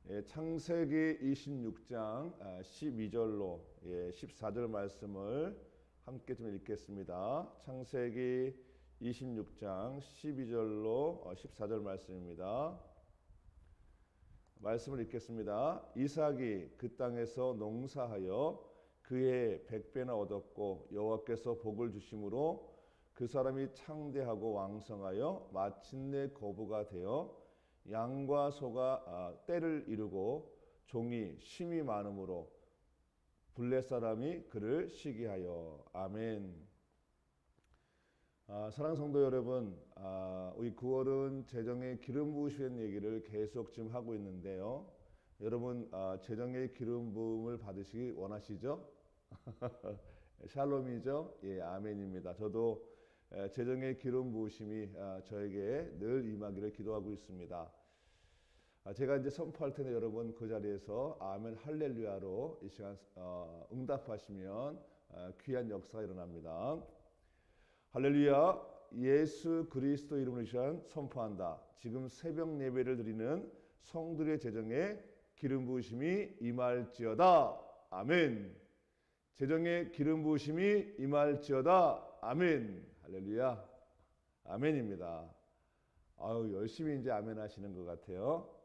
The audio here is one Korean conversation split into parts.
창세기 26장 12절로 14절 말씀을 함께 좀 읽겠습니다. 창세기 26장 12절로 14절 말씀입니다. 말씀을 읽겠습니다. 이삭이 그 땅에서 농사하여 그의 100배나 얻었고 여호와께서 복을 주심으로 그 사람이 창대하고 왕성하여 마침내 거부가 되어 양과 소가 때를 이루고 종이 심이 많음으로 블레 사람이 그를 시기하여. 아멘. 사랑하는 성도 여러분, 우리 9월은 재정의 기름 부으시는 얘기를 계속 지금 하고 있는데요. 여러분 재정의 기름 부음을 받으시기 원하시죠? 샬롬이죠? 예, 아멘입니다. 저도 재정의 기름 부으심이 저에게 늘 임하기를 기도하고 있습니다. 제가 이제 선포할 텐데 여러분 그 자리에서 아멘 할렐루야로 이 시간 응답하시면 귀한 역사가 일어납니다. 할렐루야. 예수 그리스도 이름으로 이 시간 선포한다. 지금 새벽 예배를 드리는 성들의 재정에 기름 부으심이 임할지어다. 아멘. 재정에 기름 부으심이 임할지어다. 아멘. 할렐루야. 아멘입니다. 열심히 이제 아멘 하시는 것 같아요.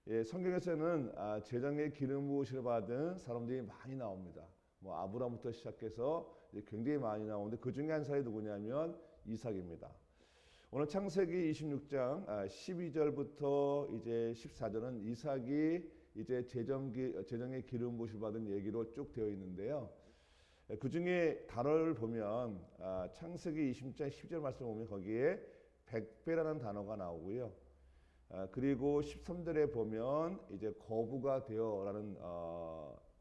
예, 성경에서는 재정에 기름 부으심을 받은 사람들이 많이 나옵니다. 뭐 아브라함부터 시작해서 굉장히 많이 나오는데 그 중에 한 사람이 누구냐면 이삭입니다. 오늘 창세기 26장 12절부터 이제 14절은 이삭이 이제 재정에 기름 부으심을 받은 얘기로 쭉 되어 있는데요. 그 중에 단어를 보면 창세기 26장 12절 말씀을 보면 거기에 100배라는 단어가 나오고요. 그리고 13절에 보면 이제 거부가 되어라는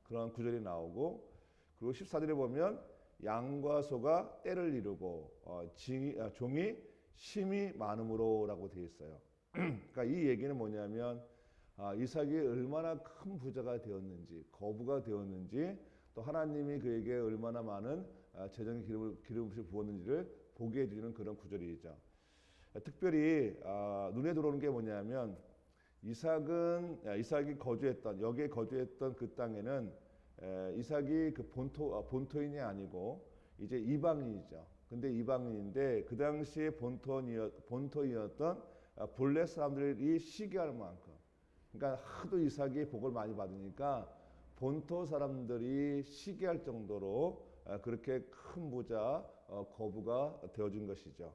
그런 구절이 나오고, 그리고 14절에 보면 양과 소가 때를 이루고 종이 심이 많음으로라고 되어 있어요. 그러니까 이 얘기는 뭐냐면 이삭이 얼마나 큰 부자가 되었는지, 거부가 되었는지, 또 하나님이 그에게 얼마나 많은 재정의 기름을 부었는지를 보게 해주는 그런 구절이죠. 특별히 눈에 들어오는 게 뭐냐면 이삭이 거주했던 여기에 거주했던 그 땅에는 이삭이 그 본토인이 아니고 이제 이방인이죠. 근데 이방인인데 그 당시에 본토이었던 블레 사람들이 시기할 만큼, 그러니까 하도 이삭이 복을 많이 받으니까 본토 사람들이 시기할 정도로 그렇게 큰 부자 거부가 되어준 것이죠.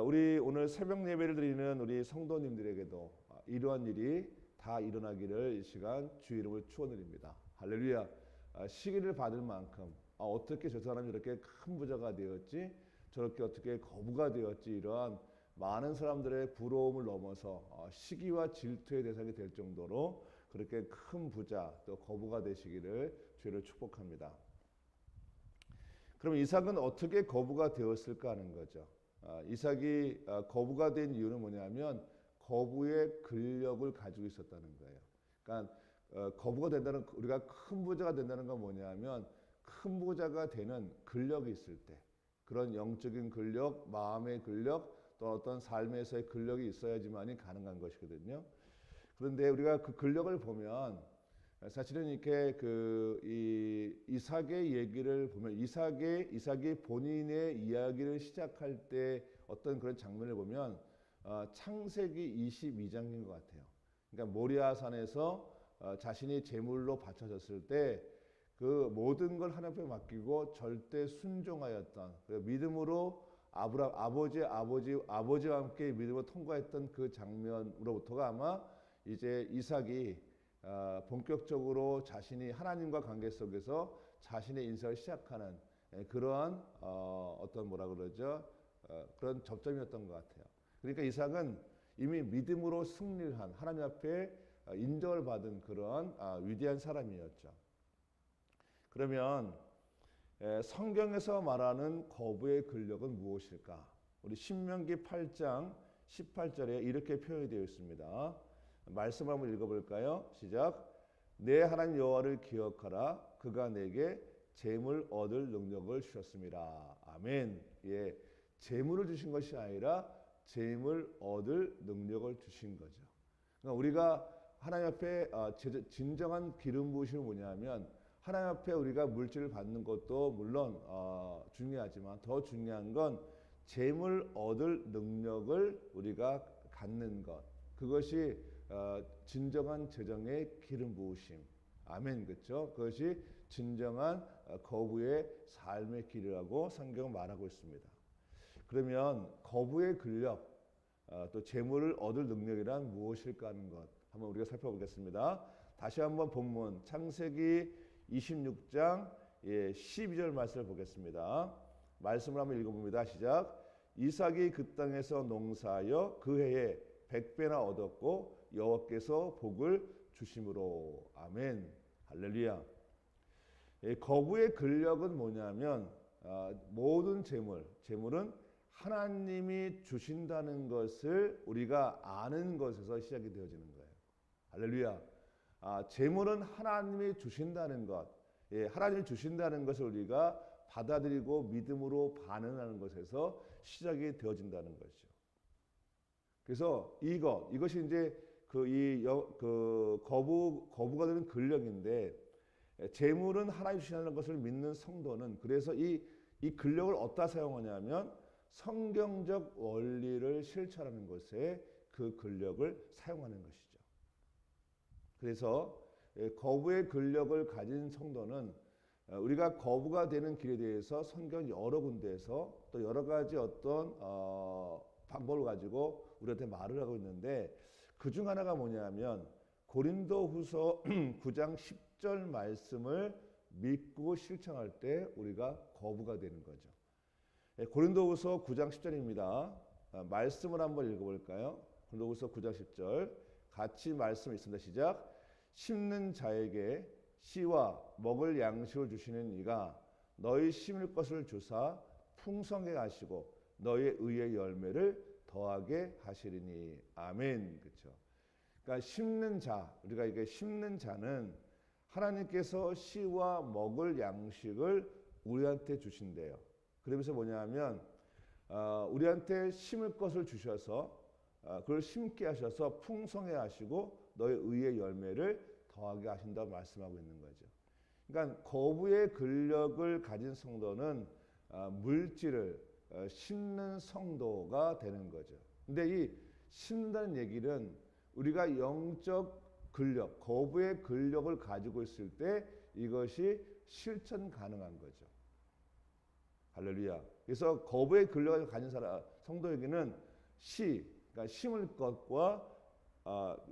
우리 오늘 새벽 예배를 드리는 우리 성도님들에게도 이러한 일이 다 일어나기를 이 시간 주의 이름을 축원드립니다. 할렐루야. 시기를 받을 만큼 어떻게 저 사람이 이렇게 큰 부자가 되었지, 저렇게 어떻게 거부가 되었지, 이러한 많은 사람들의 부러움을 넘어서 시기와 질투의 대상이 될 정도로 그렇게 큰 부자 또 거부가 되시기를 주의를 축복합니다. 그럼 이삭은 어떻게 거부가 되었을까 하는 거죠. 이삭이 거부가 된 이유는 뭐냐면 거부의 근력을 가지고 있었다는 거예요. 그러니까 거부가 된다는, 우리가 큰 부자가 된다는 건 뭐냐면 큰 부자가 되는 근력이 있을 때, 그런 영적인 근력, 마음의 근력, 또 어떤 삶에서의 근력이 있어야지만이 가능한 것이거든요. 그런데 우리가 그 근력을 보면 사실은 이렇게 이삭의 얘기를 보면 이삭이 본인의 이야기를 시작할 때 어떤 그런 장면을 보면 창세기 22장인 것 같아요. 그러니까 모리아산에서 자신이 제물로 바쳐졌을 때 그 모든 걸 하나님 앞에 맡기고 절대 순종하였던, 믿음으로 아버지와 함께 믿음으로 통과했던 그 장면으로부터가 아마 이제 이삭이 본격적으로 자신이 하나님과 관계 속에서 자신의 인생을 시작하는 그러한 어떤 그런 접점이었던 것 같아요. 그러니까 이삭은 이미 믿음으로 승리를 한, 하나님 앞에 인정을 받은 그러한 위대한 사람이었죠. 그러면 성경에서 말하는 거부의 근력은 무엇일까? 우리 신명기 8장 18절에 이렇게 표현이 되어 있습니다. 말씀 한번 읽어볼까요? 시작. 내 하나님 여호와를 기억하라. 그가 내게 재물 얻을 능력을 주셨습니다. 아멘. 예, 재물을 주신 것이 아니라 재물 얻을 능력을 주신 거죠. 그러니까 우리가 하나님 앞에 진정한 기름 부으심은 뭐냐면 하나님 앞에 우리가 물질을 받는 것도 물론 중요하지만 더 중요한 건 재물 얻을 능력을 우리가 갖는 것. 그것이 진정한 재정의 기름 부으심. 아멘. 그렇죠? 그것이 진정한 거부의 삶의 길이라고 성경은 말하고 있습니다. 그러면 거부의 근력, 또 재물을 얻을 능력이란 무엇일까 하는 것 한번 우리가 살펴보겠습니다. 다시 한번 본문 창세기 26장 12절 말씀을 보겠습니다. 말씀을 한번 읽어봅니다. 시작. 이삭이 그 땅에서 농사하여 그 해에 100배나 얻었고 여호와께서 복을 주심으로. 아멘. 할렐루야. 거부의 근력은 뭐냐면 모든 재물은 하나님이 주신다는 것을 우리가 아는 것에서 시작이 되어지는 거예요. 할렐루야. 재물은 하나님이 주신다는 것, 하나님이 주신다는 것을 우리가 받아들이고 믿음으로 반응하는 것에서 시작이 되어진다는 것이죠. 그래서 이것이 이제 거부가 되는 근력인데, 재물은 하나님 주신다는 것을 믿는 성도는 그래서 이 근력을 어디다 사용하냐면 성경적 원리를 실천하는 것에 그 근력을 사용하는 것이죠. 그래서 거부의 근력을 가진 성도는 우리가 거부가 되는 길에 대해서 성경 여러 군데에서 또 여러 가지 어떤 방법을 가지고 우리한테 말을 하고 있는데, 그중 하나가 뭐냐면 고린도후서 9장 10절 말씀을 믿고 실천할 때 우리가 거부가 되는 거죠. 고린도후서 9장 10절입니다. 말씀을 한번 읽어볼까요? 고린도후서 9장 10절 같이 말씀 있습니다. 시작. 심는 자에게 씨와 먹을 양식을 주시는 이가 너희 심을 것을 주사 풍성하게 하시고 너희의 의의 열매를 더하게 하시리니. 아멘. 그렇죠. 그러니까 심는 자, 우리가 이게 심는 자는 하나님께서 씨와 먹을 양식을 우리한테 주신대요. 그러면서 뭐냐면 우리한테 심을 것을 주셔서 그걸 심게 하셔서 풍성해 하시고 너의 의의 열매를 더하게 하신다고 말씀하고 있는 거죠. 그러니까 거부의 근력을 가진 성도는 물질을 심는 성도가 되는 거죠. 근데 이 심는다는 얘기는 우리가 영적 근력, 거부의 근력을 가지고 있을 때 이것이 실천 가능한 거죠. 할렐루야. 그래서 거부의 근력을 가진 성도에게는 그러니까 심을 것과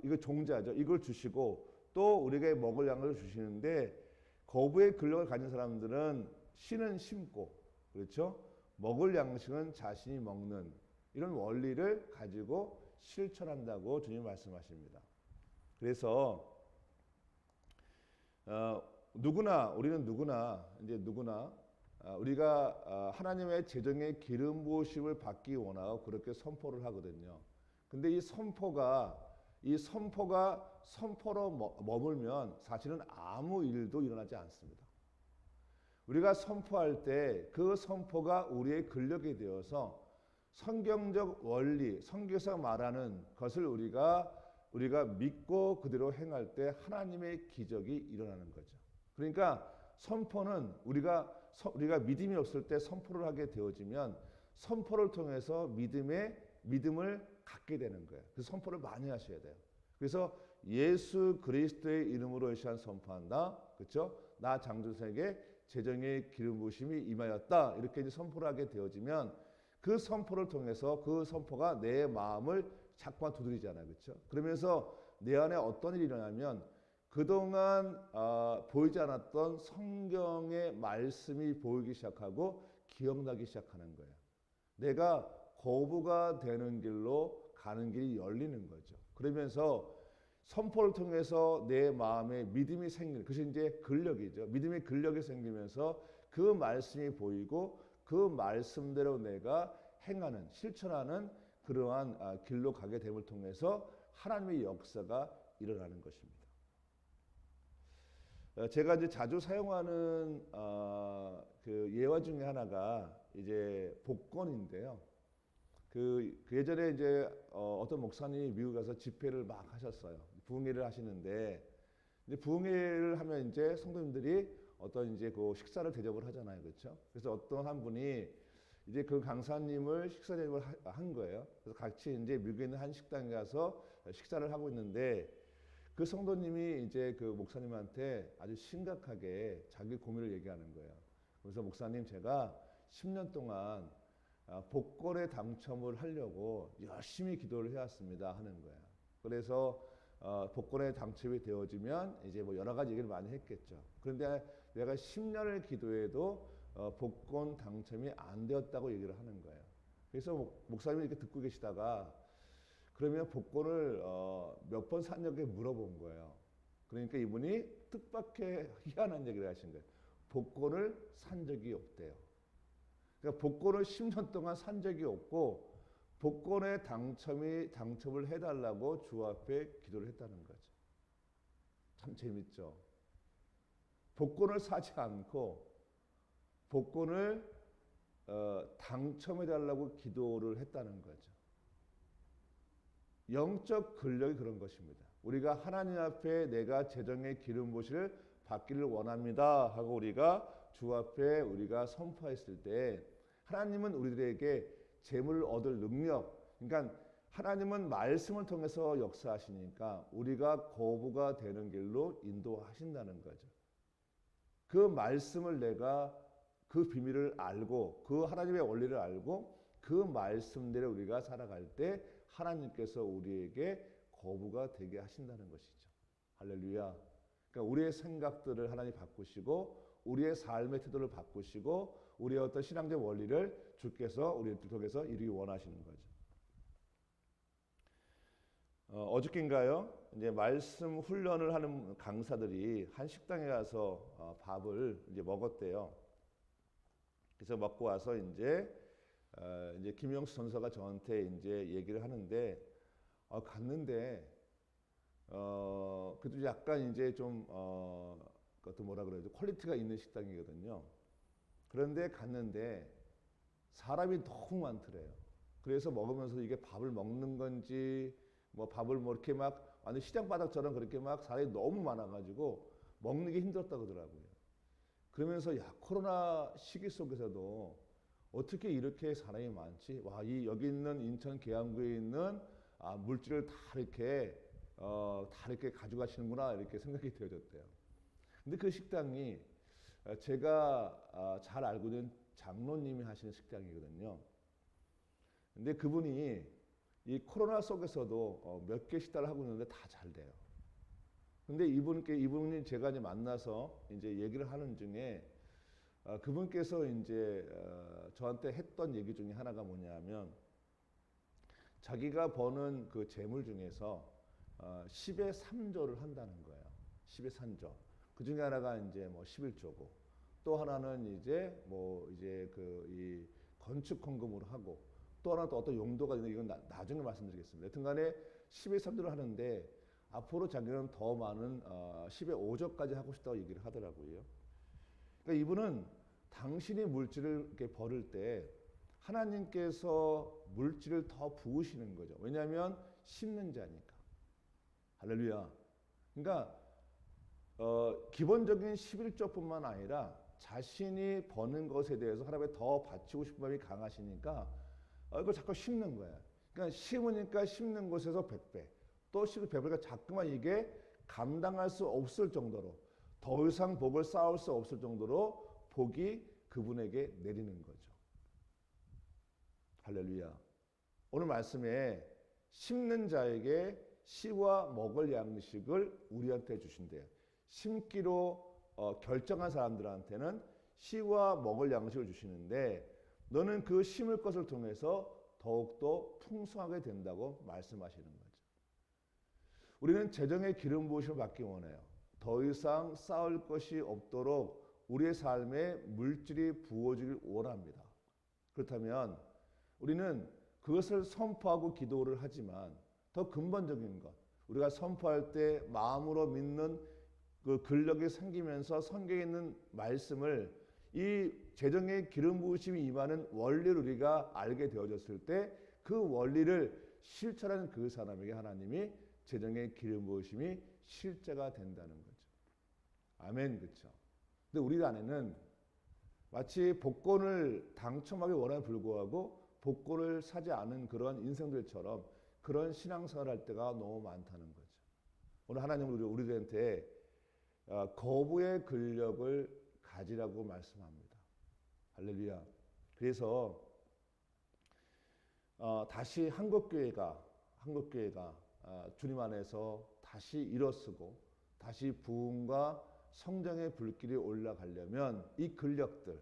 이거 종자죠. 이걸 주시고 또 우리에게 먹을 양을 주시는데, 거부의 근력을 가진 사람들은 씨는 심고, 그렇죠? 먹을 양식은 자신이 먹는 이런 원리를 가지고 실천한다고 주님 말씀하십니다. 그래서 우리는 누구나 우리가 하나님의 재정의 기름 부으심을 받기 원하고 그렇게 선포를 하거든요. 근데 이 선포가 선포로 머물면 사실은 아무 일도 일어나지 않습니다. 우리가 선포할 때 그 선포가 우리의 근력이 되어서 성경적 원리, 성경에서 말하는 것을 우리가 믿고 그대로 행할 때 하나님의 기적이 일어나는 거죠. 그러니까 선포는 우리가 믿음이 없을 때 선포를 하게 되어지면 선포를 통해서 믿음을 갖게 되는 거예요. 그래서 선포를 많이 하셔야 돼요. 그래서 예수 그리스도의 이름으로 시한 선포한다. 그렇죠? 나 장준석에게 재정의 기름 부으심이 임하였다. 이렇게 이제 선포를 하게 되어지면 그 선포를 통해서 그 선포가 내 마음을 자꾸만 두드리잖아요. 그렇죠? 그러면서 내 안에 어떤 일이 일어나면 그동안 보이지 않았던 성경의 말씀이 보이기 시작하고 기억나기 시작하는 거예요. 내가 거부가 되는 길로 가는 길이 열리는 거죠. 그러면서 선포를 통해서 내 마음에 믿음이 생기는, 그것이 이제 근력이죠. 믿음의 근력이 생기면서 그 말씀이 보이고 그 말씀대로 내가 행하는, 실천하는 그러한 길로 가게 됨을 통해서 하나님의 역사가 일어나는 것입니다. 제가 이제 자주 사용하는 그 예화 중에 하나가 이제 복권인데요. 그 예전에 이제 어떤 목사님이 미국 가서 집회를 막 하셨어요. 부흥회를 하시는데 이제 부흥회를 하면 이제 성도님들이 어떤 이제 그 식사를 대접을 하잖아요, 그렇죠? 그래서 어떤 한 분이 이제 그 강사님을 식사 대접을 한 거예요. 그래서 같이 이제 미국에 있는 한 식당에 가서 식사를 하고 있는데 그 성도님이 이제 그 목사님한테 아주 심각하게 자기 고민을 얘기하는 거예요. 그래서 목사님, 제가 10년 동안 복권에 당첨을 하려고 열심히 기도를 해왔습니다 하는 거야. 그래서 복권에 당첨이 되어지면 이제 뭐 여러 가지 얘기를 많이 했겠죠. 그런데 내가 10년을 기도해도 복권 당첨이 안 되었다고 얘기를 하는 거예요. 그래서 목사님이 이렇게 듣고 계시다가 그러면 복권을 몇 번 샀냐고 물어본 거예요. 그러니까 이분이 뜻밖의 희한한 얘기를 하신 거예요. 복권을 산 적이 없대요. 그러니까 복권을 10년 동안 산 적이 없고 복권에 당첨을 해달라고 주 앞에 기도를 했다는 거죠. 참 재밌죠. 복권을 사지 않고 복권을 당첨해달라고 기도를 했다는 거죠. 영적 근력이 그런 것입니다. 우리가 하나님 앞에 내가 재정의 기름 부으시를 받기를 원합니다 하고 우리가 주 앞에 우리가 선포했을 때 하나님은 우리들에게 재물을 얻을 능력, 그러니까 하나님은 말씀을 통해서 역사하시니까 우리가 거부가 되는 길로 인도하신다는 거죠. 그 말씀을 내가 그 비밀을 알고 그 하나님의 원리를 알고 그 말씀대로 우리가 살아갈 때 하나님께서 우리에게 거부가 되게 하신다는 것이죠. 할렐루야. 그러니까 우리의 생각들을 하나님 바꾸시고 우리의 삶의 태도를 바꾸시고 우리의 어떤 신앙적 원리를 주께서 우리 통해서 이루기 원하시는 거죠. 어저께인가요? 이제 말씀 훈련을 하는 강사들이 한 식당에 가서 밥을 이제 먹었대요. 그래서 먹고 와서 이제 김영수 전사가 저한테 이제 얘기를 하는데 갔는데 그래도 약간 이제 좀 그것도 뭐라 그래야죠? 퀄리티가 있는 식당이거든요. 그런데 갔는데 사람이 너무 많더래요. 그래서 먹으면서 이게 밥을 먹는 건지 뭐 밥을 뭐 이렇게 막 완전 시장 바닥처럼 그렇게 막 사람이 너무 많아가지고 먹는 게 힘들었다 그러더라고요. 그러면서 야, 코로나 시기 속에서도 어떻게 이렇게 사람이 많지? 와, 여기 있는 인천 계양구에 있는 물질을 다 이렇게 가져가시는구나 이렇게 생각이 되어졌대요. 근데 그 식당이 제가 잘 알고 있는 장로님이 하시는 식당이거든요. 근데 그분이 이 코로나 속에서도 몇 개 식당을 하고 있는데 다 잘 돼요. 근데 이분이 제가 이제 만나서 이제 얘기를 하는 중에 그분께서 이제 저한테 했던 얘기 중에 하나가 뭐냐면 자기가 버는 그 재물 중에서 10의 3조를 한다는 거예요. 10의 3조. 그 중에 하나가 이제 뭐 11조고 또 하나는 이제 뭐 이제 이 건축 헌금으로 하고 또 하나 또 어떤 용도가 있는데 이건 나중에 말씀드리겠습니다. 여튼간에 10의 3조를 하는데 앞으로 자기는 더 많은 10의 5조까지 하고 싶다고 얘기를 하더라고요. 그러니까 이분은 당신이 물질을 이렇게 벌을 때 하나님께서 물질을 더 부으시는 거죠. 왜냐하면 심는 자니까. 할렐루야. 그러니까 기본적인 11조뿐만 아니라 자신이 버는 것에 대해서 하나님께 더 바치고 싶은 마음이 강하시니까 이걸 자꾸 심는 거야. 그러니까 심으니까 심는 곳에서 100배, 또 100배가 자꾸만 이게 감당할 수 없을 정도로 더 이상 복을 쌓을 수 없을 정도로 복이 그분에게 내리는 거죠. 할렐루야. 오늘 말씀에 심는 자에게 씨와 먹을 양식을 우리한테 주신대요. 심기로 결정한 사람들한테는 씨와 먹을 양식을 주시는데 너는 그 심을 것을 통해서 더욱더 풍성하게 된다고 말씀하시는 거죠. 우리는 재정의 기름 부으심을 받기 원해요. 더 이상 쌓을 것이 없도록 우리의 삶에 물질이 부어지길 원합니다. 그렇다면 우리는 그것을 선포하고 기도를 하지만 더 근본적인 것, 우리가 선포할 때 마음으로 믿는 그 근력이 생기면서 성경에 있는 말씀을 이 재정의 기름 부으심이 임하는 원리를 우리가 알게 되어졌을 때 그 원리를 실천하는 그 사람에게 하나님이 재정의 기름 부으심이 실제가 된다는 거죠. 아멘, 그렇죠? 근데 우리 안에는 마치 복권을 당첨하기 원함에 불구하고 복권을 사지 않은 그런 인생들처럼 그런 신앙생활을 할 때가 너무 많다는 거죠. 오늘 하나님은 우리들한테 거부의 근력을 가지라고 말씀합니다. 할렐루야. 그래서 다시 한국교회가 주님 안에서 다시 일어서고 다시 부흥과 성장의 불길이 올라가려면 이 근력들,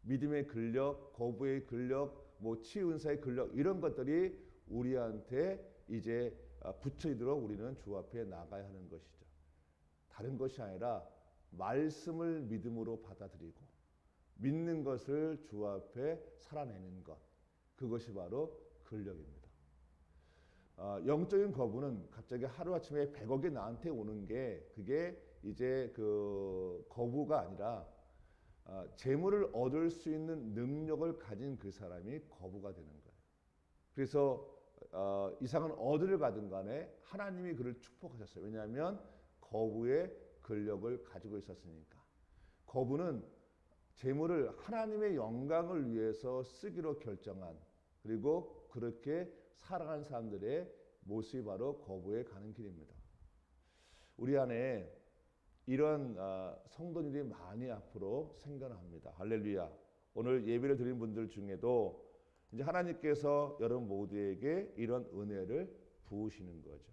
믿음의 근력, 거부의 근력, 치유은사의 근력, 이런 것들이 우리한테 이제 붙어있도록 우리는 주 앞에 나가야 하는 것이죠. 다른 것이 아니라 말씀을 믿음으로 받아들이고 믿는 것을 주 앞에 살아내는 것, 그것이 바로 근력입니다. 영적인 거부는 갑자기 하루아침에 100억이 나한테 오는 게 그게 이제 그 거부가 아니라 재물을 얻을 수 있는 능력을 가진 그 사람이 거부가 되는 거예요. 그래서 이상한 어디를 가든 간에 하나님이 그를 축복하셨어요. 왜냐하면 거부의 근력을 가지고 있었으니까. 거부는 재물을 하나님의 영광을 위해서 쓰기로 결정한, 그리고 그렇게 살아가는 사람들의 모습이 바로 거부에 가는 길입니다. 우리 안에 이런 성도들이 많이 앞으로 생겨납니다. 할렐루야. 오늘 예배를 드린 분들 중에도 이제 하나님께서 여러분 모두에게 이런 은혜를 부으시는 거죠.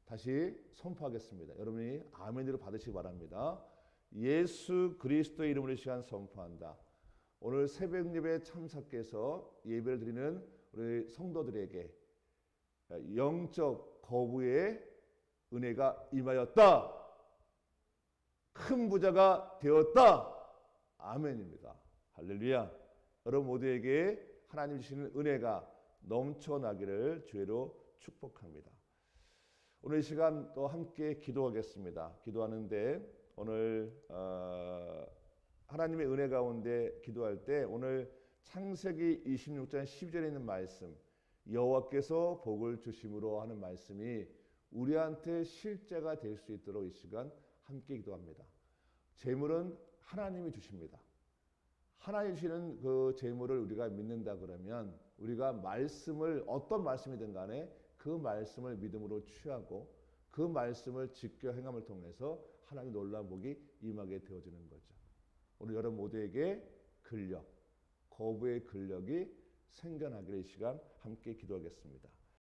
다시 선포하겠습니다. 여러분이 아멘으로 받으시기 바랍니다. 예수 그리스도의 이름으로 이 시간 선포한다. 오늘 새벽 예배에 참석해서 예배를 드리는 우리 성도들에게 영적 거부의 은혜가 임하였다. 큰 부자가 되었다. 아멘입니다. 할렐루야. 여러분 모두에게 하나님 주시는 은혜가 넘쳐나기를 주로 축복합니다. 오늘 이 시간 또 함께 기도하겠습니다. 기도하는데 오늘 하나님의 은혜 가운데 기도할 때 오늘 창세기 26장 12절에 있는 말씀, 여호와께서 복을 주심으로 하는 말씀이 우리한테 실제가 될 수 있도록 이 시간 함께 기도합니다. 재물은 하나님이 주십니다. 하나님 주시는 그 재물을 우리가 믿는다 그러면 우리가 말씀을 어떤 말씀이든 간에 그 말씀을 믿음으로 취하고 그 말씀을 지켜 행함을 통해서 하나님의 놀라운 복이 임하게 되어지는 거죠. 오늘 여러분 모두에게 근력, 거부의 근력이 생겨나기를 이 시간 함께 기도하겠습니다.